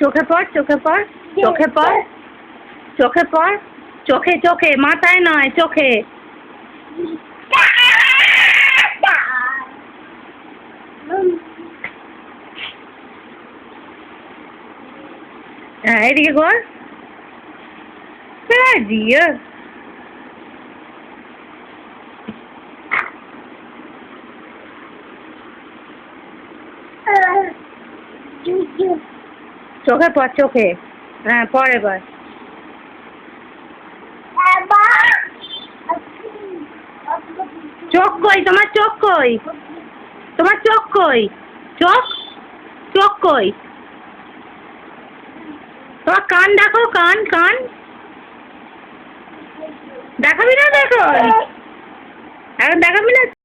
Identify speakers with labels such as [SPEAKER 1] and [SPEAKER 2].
[SPEAKER 1] চোখে পড়, চোখে পড়, চোখে পড়, চোখে পড়, চোখে চোখে, মাথায় নয়, চোখে। হ্যাঁ, এদিকে কর। দিয়ে চোখে পড়, চোখে। হ্যাঁ, পড় এবার। চোখ কই তোমার? চোখ কই? তোমার চোখ কই? চোখ, চোখ কই? তোমার কান দেখো, কান, কান দেখাবি না? দেখো, এখন দেখাবি না।